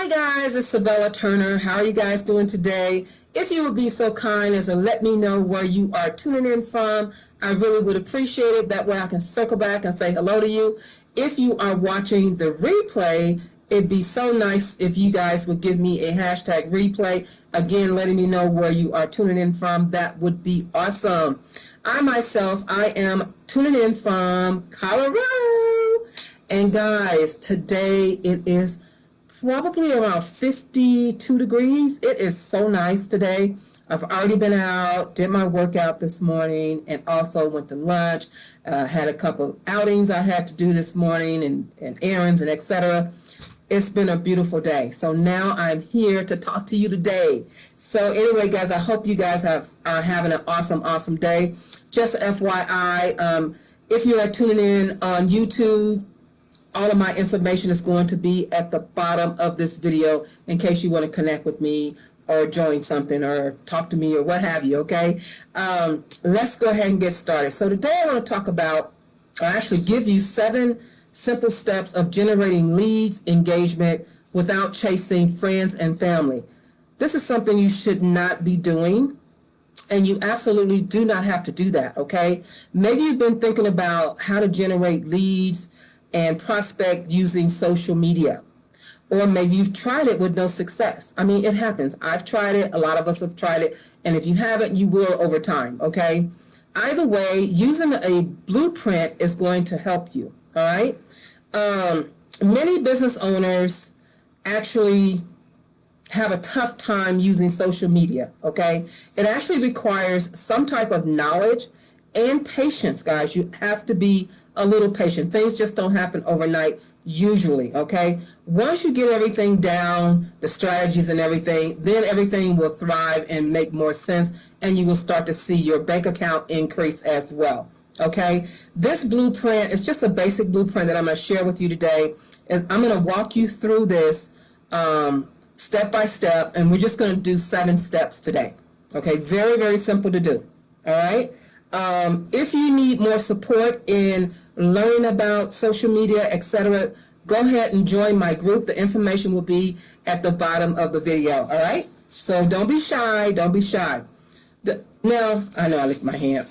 Hi guys, it's Sabella Turner. How are you guys doing today? If you would be so kind as to let me know where you are tuning in from, I really would appreciate it. That way I can circle back and say hello to you. If you are watching the replay, it'd be so nice if you guys would give me a hashtag replay. Again, letting me know where you are tuning in from. That would be awesome. I am tuning in from Colorado. And guys, today it is probably around 52 degrees. It is so nice today. I've already been out, did my workout this morning, and also went to lunch. Had a couple outings I had to do this morning and errands and etc. It's been a beautiful day. So now I'm here to talk to you today. So anyway, guys, I hope you guys are having an awesome day. Just FYI, if you are tuning in on YouTube, all of my information is going to be at the bottom of this video in case you want to connect with me or join something or talk to me or what have you, okay? Let's go ahead and get started. So today I want to talk about, or actually give you 7 simple steps of generating leads, engagement without chasing friends and family. This is something you should not be doing, and you absolutely do not have to do that, okay? Maybe you've been thinking about how to generate leads and prospect using social media. Or maybe you've tried it with no success. I mean, it happens. I've tried it. A lot of us have tried it. And if you haven't, you will over time, okay? Either way, using a blueprint is going to help you, all right? Many business owners actually have a tough time using social media, okay? It actually requires some type of knowledge and patience, guys. You have to be a little patient. Things just don't happen overnight usually, okay? Once you get everything down, the strategies and everything, then everything will thrive and make more sense, and you will start to see your bank account increase as well, okay? This blueprint is just a basic blueprint that I'm going to share with you today. And I'm going to walk you through this step by step, and we're just going to do 7 steps today, okay? Very simple to do, all right? If you need more support in learning about social media, etc., go ahead and join my group. The information will be at the bottom of the video, all right? So don't be shy. Don't be shy. Now, I know I licked my hand.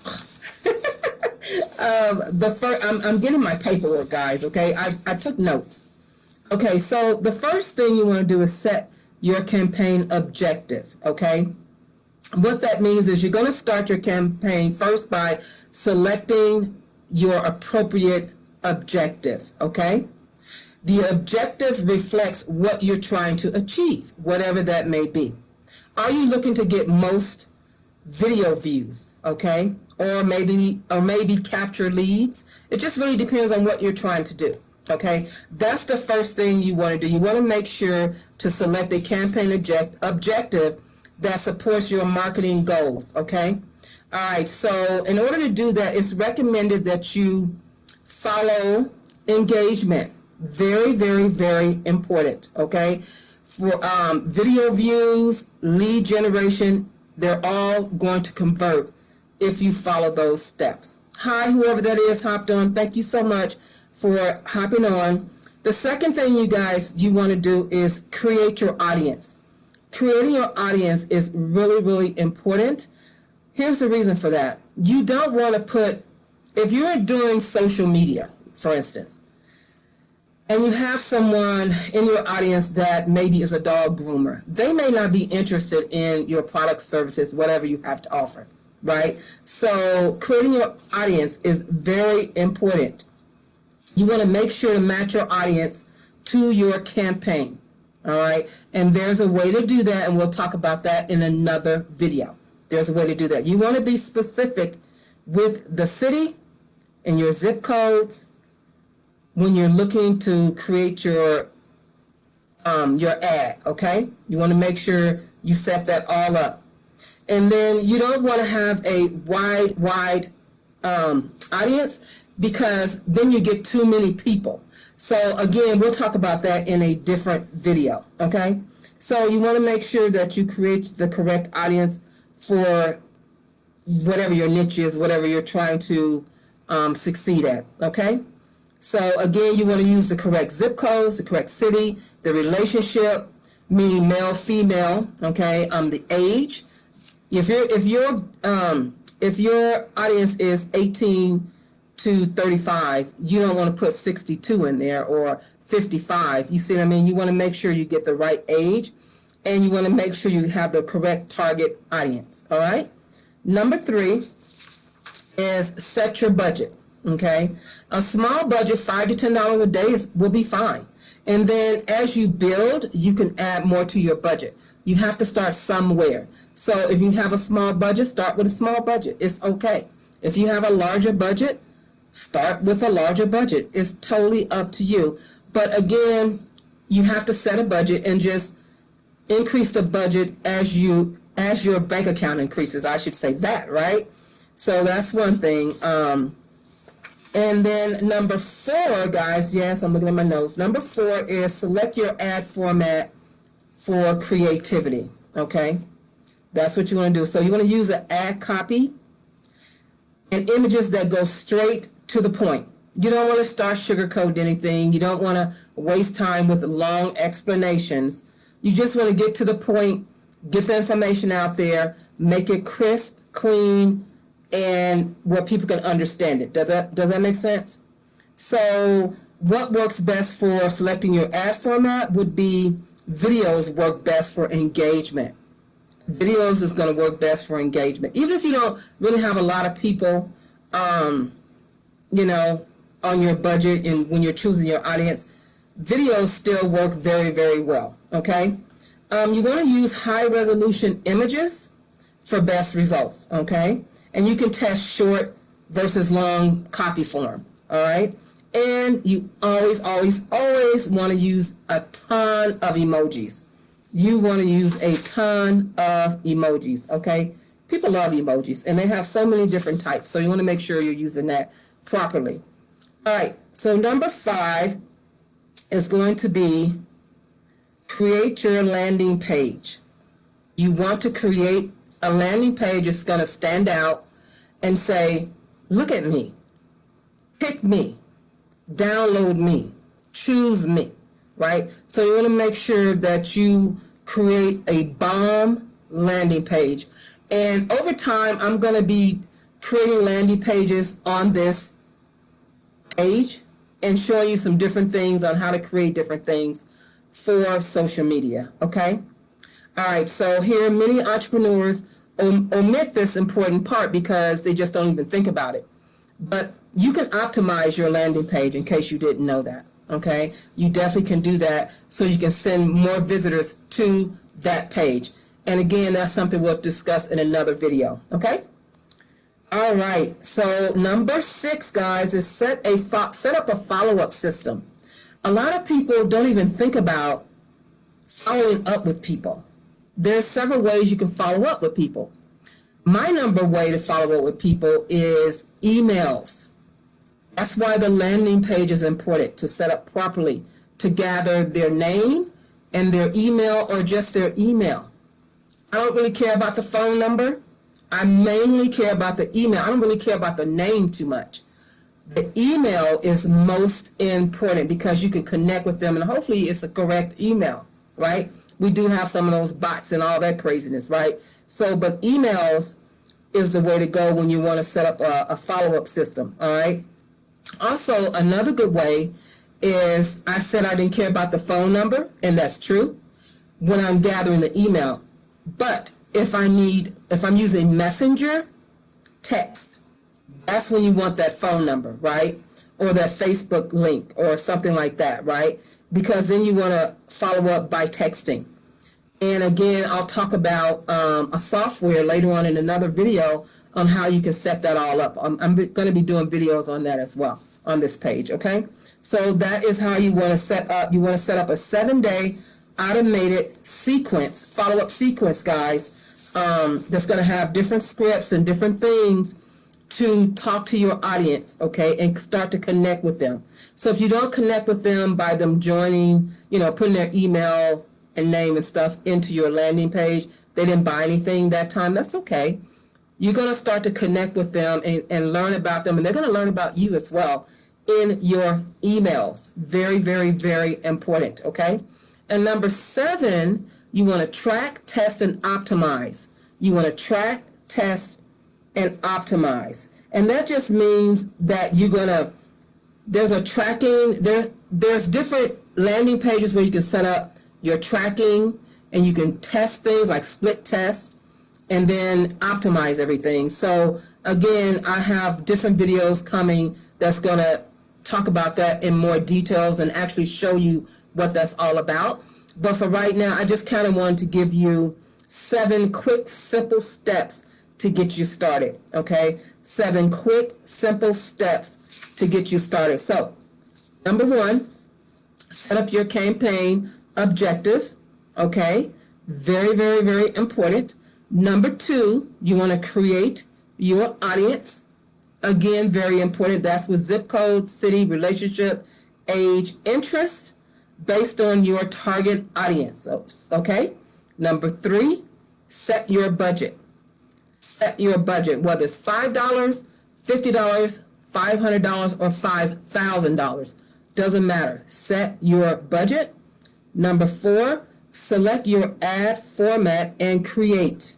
I'm getting my paperwork, guys, okay? I took notes. Okay, so the first thing you want to do is set your campaign objective, okay? What that means is you're going to start your campaign first by selecting your appropriate objectives, okay? The objective reflects what you're trying to achieve, whatever that may be. Are you looking to get most video views, okay? Or maybe capture leads? It just really depends on what you're trying to do, okay? That's the first thing you want to do. You want to make sure to select a campaign objective that supports your marketing goals, okay? All right, so in order to do that, it's recommended that you follow engagement. Very important, okay? For video views, lead generation, they're all going to convert if you follow those steps. Hi, whoever that is hopped on. Thank you so much for hopping on. The second thing you want to do is create your audience. Creating your audience is really important. Here's the reason for that. You don't want to put, if you're doing social media, for instance, and you have someone in your audience that maybe is a dog groomer, they may not be interested in your product, services, whatever you have to offer, right? So creating your audience is very important. You want to make sure to match your audience to your campaign. All right, and there's a way to do that, and we'll talk about that in another video. There's a way to do that. You want to be specific with the city and your zip codes when you're looking to create your ad, okay? You want to make sure you set that all up. And then you don't want to have a wide audience, because then you get too many people. So again, we'll talk about that in a different video, okay? So you want to make sure that you create the correct audience for whatever your niche is, whatever you're trying to succeed at, okay? So again, you want to use the correct zip codes, the correct city, the relationship, meaning male, female, okay, the age. If your audience is 18 to 35, you don't want to put 62 in there or 55. You see what I mean? You want to make sure you get the right age, and you want to make sure you have the correct target audience. All right. Number 3 is set your budget. Okay, a small budget, $5 to $10 a day will be fine. And then as you build, you can add more to your budget. You have to start somewhere. So if you have a small budget, start with a small budget. It's okay. If you have a larger budget, start with a larger budget. It's totally up to you. But again, you have to set a budget and just increase the budget as your bank account increases. I should say that, right? So that's one thing. And then number 4, guys, yes, I'm looking at my notes. Number 4 is select your ad format for creativity, okay? That's what you want to do. So you want to use an ad copy and images that go straight to the point. You don't want to start sugarcoating anything. You don't want to waste time with long explanations. You just want to get to the point, get the information out there, make it crisp, clean, and where people can understand it. Does that make sense? So what works best for selecting your ad format would be videos work best for engagement. Videos is going to work best for engagement. Even if you don't really have a lot of people, on your budget and when you're choosing your audience, videos still work very, very well, okay? You want to use high resolution images for best results, okay? And you can test short versus long copy form, all right? And you always, always, always want to use a ton of emojis. You want to use a ton of emojis, okay? People love emojis, and they have so many different types, so you want to make sure you're using that properly. All right, so number 5 is going to be create your landing page. You want to create a landing page that's going to stand out and say, look at me, pick me, download me, choose me, right? So you want to make sure that you create a bomb landing page. And over time, I'm going to be creating landing pages on this page and showing you some different things on how to create different things for social media, okay? All right, so here many entrepreneurs omit this important part because they just don't even think about it. But you can optimize your landing page in case you didn't know that, okay? You definitely can do that so you can send more visitors to that page. And again, that's something we'll discuss in another video, okay? All right, so number 6, guys, is set up a follow-up system. A lot of people don't even think about following up with people. There's several ways you can follow up with people. My number way to follow up with people is emails. That's why the landing page is important to set up properly, to gather their name and their email or just their email. I don't really care about the phone number. I mainly care about the email. I don't really care about the name too much. The email is most important because you can connect with them and hopefully it's a correct email, right? We do have some of those bots and all that craziness, right? So, but emails is the way to go when you want to set up a follow-up system, all right? Also, another good way is I said I didn't care about the phone number, and that's true, when I'm gathering the email. But if I'm using Messenger, text, that's when you want that phone number, right? Or that Facebook link or something like that, right? Because then you want to follow up by texting. And again, I'll talk about a software later on in another video on how you can set that all up. I'm going to be doing videos on that as well on this page, okay? So that is how you want to set up. You want to set up a 7-day automated sequence, follow-up sequence, guys, that's going to have different scripts and different things to talk to your audience, okay, and start to connect with them. So if you don't connect with them by them joining, putting their email and name and stuff into your landing page, they didn't buy anything that time, that's okay. You're going to start to connect with them and learn about them, and they're going to learn about you as well in your emails. Very, very, very important, okay? And number 7, you want to track, test, and optimize. You want to track, test, and optimize. And that just means that there's a tracking, there's different landing pages where you can set up your tracking and you can test things like split test and then optimize everything. So again, I have different videos coming that's going to talk about that in more details and actually show you what that's all about. But for right now, I just kind of wanted to give you 7 quick, simple steps to get you started, okay? 7 quick, simple steps to get you started. So, number 1, set up your campaign objective, okay? Very, very, very important. Number 2, you want to create your audience. Again, very important. That's with zip code, city, relationship, age, interest, based on your target audience, okay? Number 3, set your budget. Set your budget, whether it's $5, $50, $500, or $5,000. Doesn't matter. Set your budget. Number 4, select your ad format and create.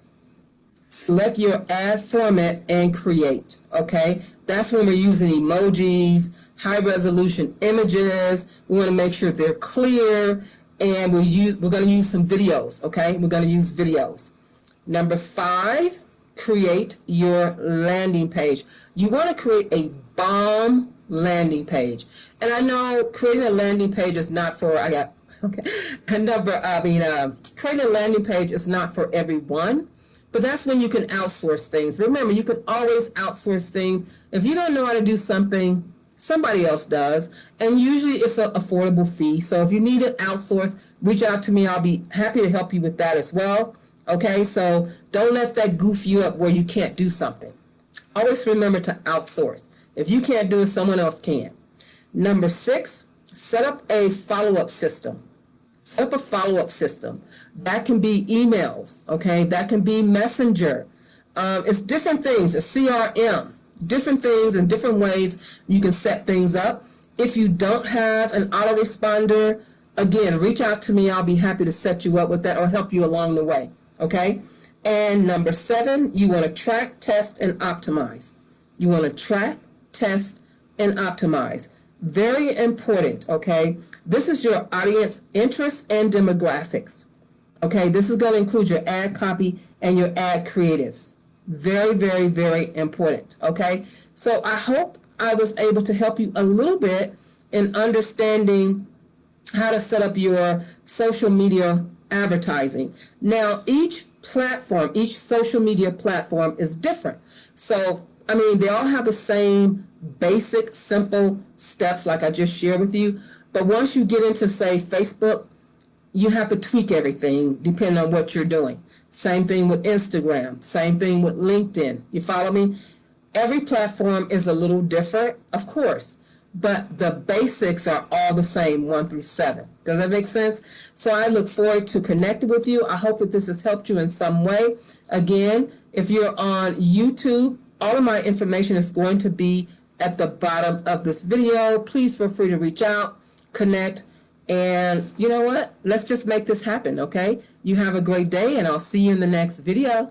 Select your ad format and create, okay? That's when we're using emojis, high resolution images. We want to make sure they're clear, and we're going to use some videos, okay? We're going to use videos. Number 5, create your landing page. You want to create a bomb landing page. And I know creating a landing page is not for, creating a landing page is not for everyone, but that's when you can outsource things. Remember, you can always outsource things. If you don't know how to do something, somebody else does, and usually it's an affordable fee. So if you need it outsourced, reach out to me. I'll be happy to help you with that as well. Okay, so don't let that goof you up where you can't do something. Always remember to outsource. If you can't do it, someone else can. Number 6, set up a follow-up system. Set up a follow-up system. That can be emails, okay? That can be Messenger. It's different things, a CRM, different things and different ways you can set things up. If you don't have an autoresponder, again, reach out to me. I'll be happy to set you up with that or help you along the way, okay? And number 7, you want to track, test, and optimize. You want to track, test, and optimize. Very important, okay? This is your audience interests and demographics. Okay, this is going to include your ad copy and your ad creatives. Very, very, very important, okay? So I hope I was able to help you a little bit in understanding how to set up your social media advertising. Now, each platform, each social media platform is different. So, I mean, they all have the same basic, simple steps like I just shared with you. But once you get into, say, Facebook, you have to tweak everything depending on what you're doing. Same thing with Instagram. Same thing with LinkedIn. You follow me? Every platform is a little different, of course, but the basics are all the same, 1 through 7. Does that make sense? So I look forward to connecting with you. I hope that this has helped you in some way. Again, if you're on YouTube, all of my information is going to be at the bottom of this video. Please feel free to reach out, connect, and you know what? Let's just make this happen, okay? You have a great day, and I'll see you in the next video.